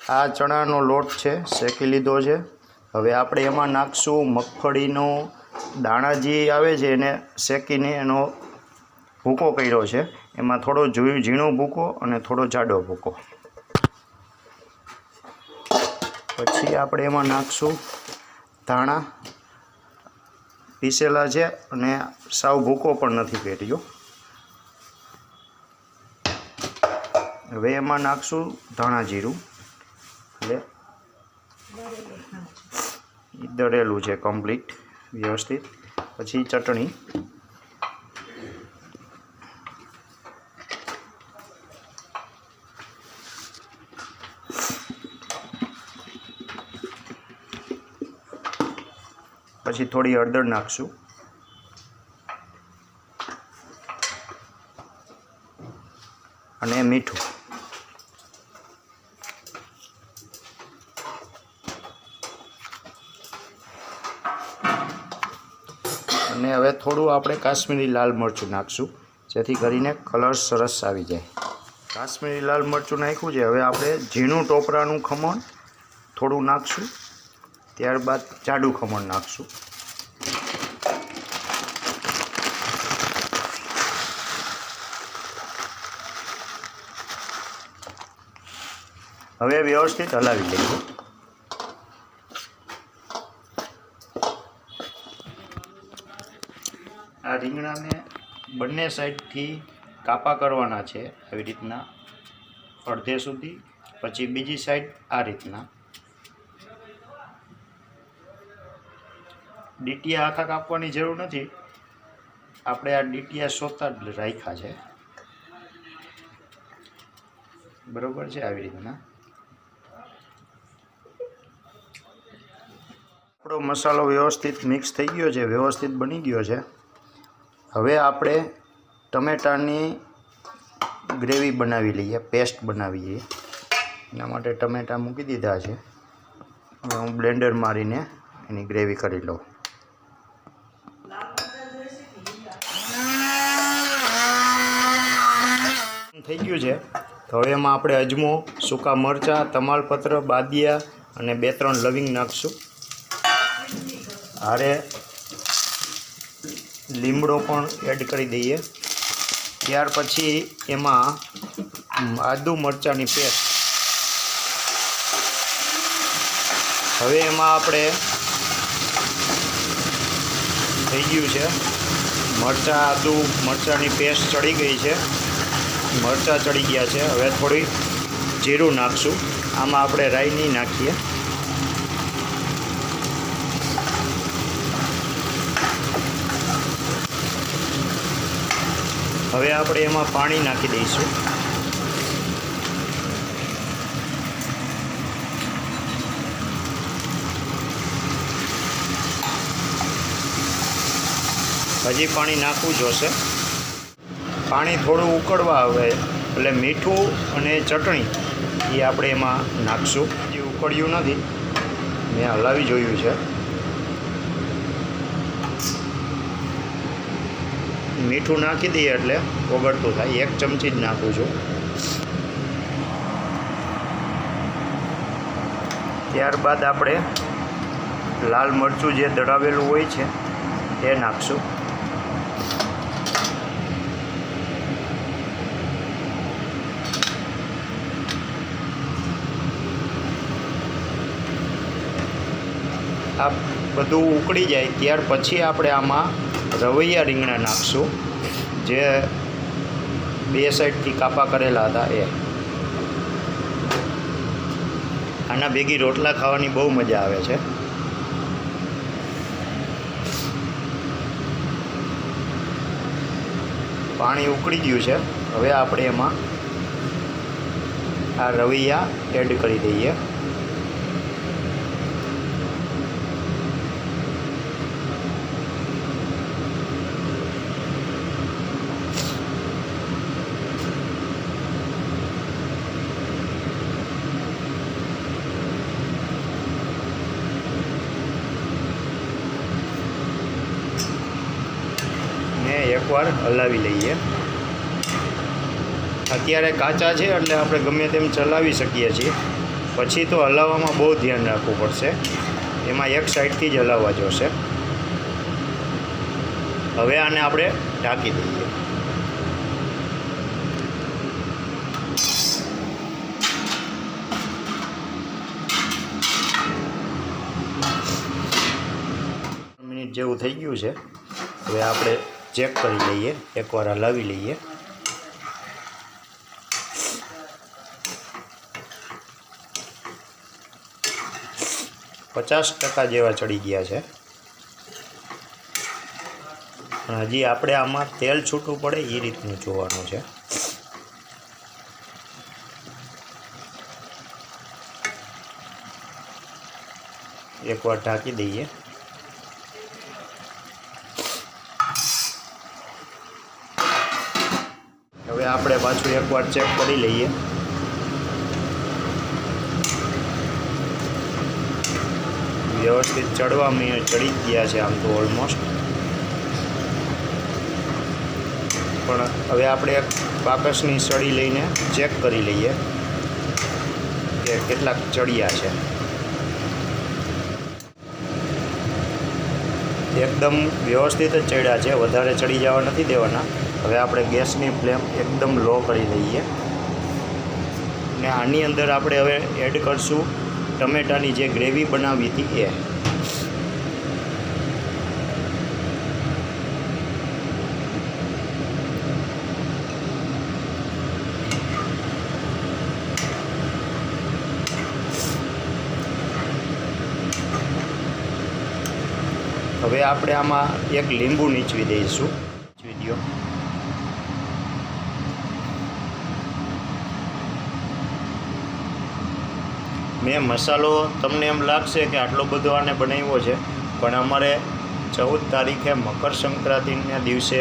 આ ચણાનો લોટ છે, શેકી લીધો છે। હવે આપણે એમાં નાખશું મગફળીનો દાણા જે આવે છે એને શેકીને એનો ભૂકો કર્યો છે। એમાં થોડો ઝીણો ભૂકો અને થોડો જાડો ભૂકો। પછી આપણે એમાં નાખશું ધાણા પીસેલા છે અને સાવ ભૂકો પણ નથી કર્યો। હવે એમાં નાખશું ધાણા જીરું, એટલે દળેલું છે કમ્પ્લીટ વ્યવસ્થિત। પછી ચટણી, પછી થોડી હળદર નાખશું અને મીઠું। અને હવે થોડું આપણે કાશ્મીરી લાલ મરચું નાખશું જેથી કરીને કલર સરસ આવી જાય। કાશ્મીરી લાલ મરચું નાખ્યું છે। હવે આપણે ઝીણું ટોપરાનું ખમણ થોડું નાખશું, ત્યારબાદ જાડું ખમણ નાખશું। હવે વ્યવસ્થિત હલાવી લઈએ। આ રીંગણાને બંને સાઈડથી કાપા કરવાના છે, આવી રીતના અડધે સુધી, પછી બીજી સાઈડ આ રીતના। ડીટીયા આખા કાપવાની જરૂર નથી, આપણે આ ડીટીયા સોતા જ રાખ્યા છે, બરોબર છે। આવી રીતના આપણો મસાલો વ્યવસ્થિત મિક્સ થઈ ગયો છે, વ્યવસ્થિત બની ગયો છે। હવે આપણે ટમેટાની ગ્રેવી બનાવી લઈએ, પેસ્ટ બનાવીએ। એના માટે ટમેટા મૂકી દીધા છે। હવે હું બ્લેન્ડર મારીને એની ગ્રેવી કરી લઉં। થઈ ગયું છે, તો હવે એમાં આપણે અજમો, સૂકા મરચાં, તમાલપત્ર, બાદિયા અને 2-3 લવિંગ નાખશું। હારે લીમડો પણ એડ કરી દઈએ। ત્યાર પછી એમાં આદુ મરચાંની પેસ્ટ, હવે એમાં આપણે થઈ ગયું છે મરચાં, આદુ મરચાંની પેસ્ટ ચડી ગઈ છે, મરચાં ચડી ગયા છે। હવે થોડી જીરું નાખશું, આમાં આપણે રાઈ નહીં નાખીએ। હવે આપણે એમાં પાણી નાખી દઈશું। હજી પાણી નાખવું જોશે। પાણી થોડું ઉકળવા આવે એટલે મીઠું અને ચટણી એ આપણે એમાં નાખશું। હજી ઉકળ્યું નથી, મેં હલાવી જોયું છે। મીઠું નાખી દઈએ એટલે ઓગળતું થાય, 1 ચમચી જ નાખું છું। ત્યારબાદ આપણે લાલ મરચું જે દળાવેલું હોય છે એ નાખશું। આ બધું ઉકળી જાય ત્યાર પછી આપણે આમાં રવૈયા રીંગણા નાખશું, જે 2 સાઈડથી કાપા કરેલા હતા એ। આના ભેગી રોટલા ખાવાની બહુ મજા આવે છે। પાણી ઉકળી ગયું છે, હવે આપણે એમાં આ રવૈયા એડ કરી દઈએ। એકવાર હલાવી લઈએ। અત્યારે કાચા છે એટલે આપણે ગમે તેમ ચલાવી શકીએ છીએ। પછી તો હલાવવામાં બહુ ધ્યાન રાખવું પડશે, એમાં એક સાઈડથી જ હલાવવા જોશે. હવે આને આપણે ઢાંકી દઈએ. મિનિટ જેવું થઈ ગયું છે. હવે આપણે ચેક કરી લઈએ, એકવાર હલાવી લઈએ. પચાસ 50% જેવા ચડી ગયા છે. પણ હજી આપણે આમાં તેલ છૂટું પડે એ રીતનું જોવાનું છે. એકવાર ઢાંકી દઈએ. હવે આપણે પાછું એકવાર ચેક કરી લઈએ. વ્યવસ્થિત ચડી ગયા છે આમ તો ઓલમોસ્ટ. પણ હવે આપણે એક બાકસની સળી લઈને ચેક કરી લઈએ કે કેટલાક ચડ્યા છે. એકદમ વ્યવસ્થિત જ ચડ્યા છે, વધારે ચડી જવા નથી દેવાના. હવે આપણે ગેસની ફ્લેમ એકદમ લો કરી લઈએ ને આની અંદર આપણે હવે એડ કરશું ટમેટાની જે ગ્રેવી બનાવી હતી એ. હવે આપણે આમાં એક લીંબુ નીચવી દઈશું. નીચવી દો. મેં મસાલો, તમને એમ લાગશે કે આટલો બધો આને બનાવ્યો છે, પણ અમારે 14 તારીખે મકર સંક્રાંતિના દિવસે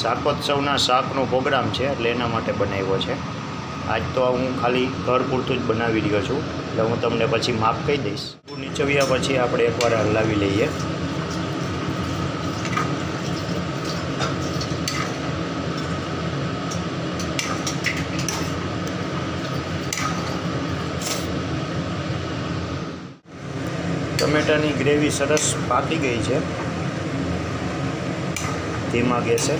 શાકોત્સવના શાકનો પ્રોગ્રામ છે, એટલે એના માટે બનાવ્યો છે. આજ તો હું ખાલી ઘર પૂરતું જ બનાવી રહ્યો છું, એટલે હું તમને પછી માપ કહી દઈશ. નીચવ્યા પછી આપણે એકવાર હલાવી લઈએ. ટમેટાની ગ્રેવી સરસ પાકી ગઈ છે ધીમા ગેસે.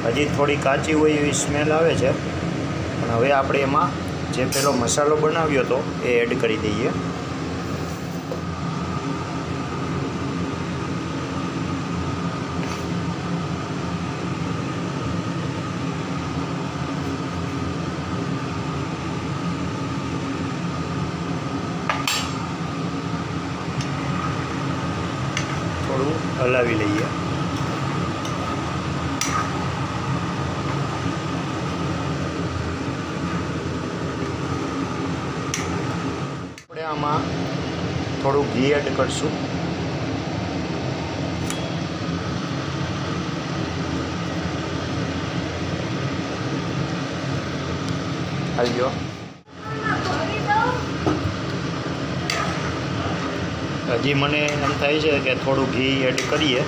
હજી થોડી કાચી હોય એવી સ્મેલ આવે છે, પણ હવે આપણે એમાં જે પેલો મસાલો બનાવ્યો હતો એ એડ કરી દઈએ. થોડું હલાવી લઈએ. આપણે આમાં થોડું ઘી એડ કરશું. આવ્યો. હજી મને એમ થાય છે કે થોડું ઘી એડ કરીએ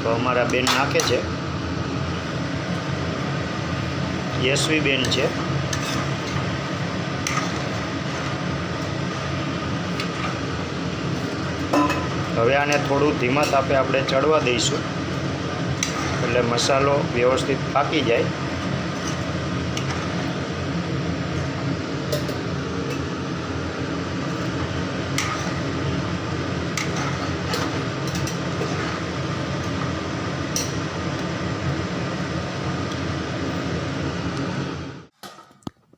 તો અમારા બેન નાખે છે. યશવી બેન છે. હવે આને થોડું ધીમા તાપે આપણે ચડવા દઈશું, એટલે મસાલો વ્યવસ્થિત પાકી જાય.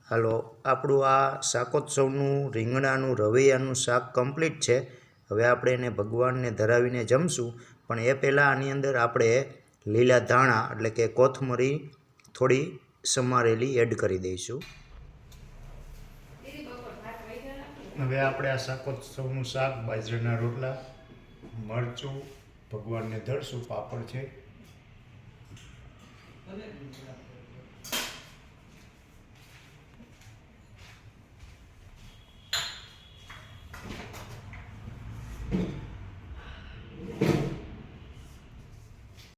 હાલો, આપણું આ શાકોત્સવનું રીંગણાનું રવૈયાનું શાક કમ્પ્લીટ છે. હવે આપણે એને ભગવાનને ધરાવીને જમશું, પણ એ પહેલાં આની અંદર આપણે લીલા ધાણા એટલે કે કોથમરી થોડી સમારેલી એડ કરી દઈશું. હવે આપણે આ શાકોત્સવનું શાક, બાજરાના રોટલા, મરચું ભગવાનને ધરશું, પાપડ છે.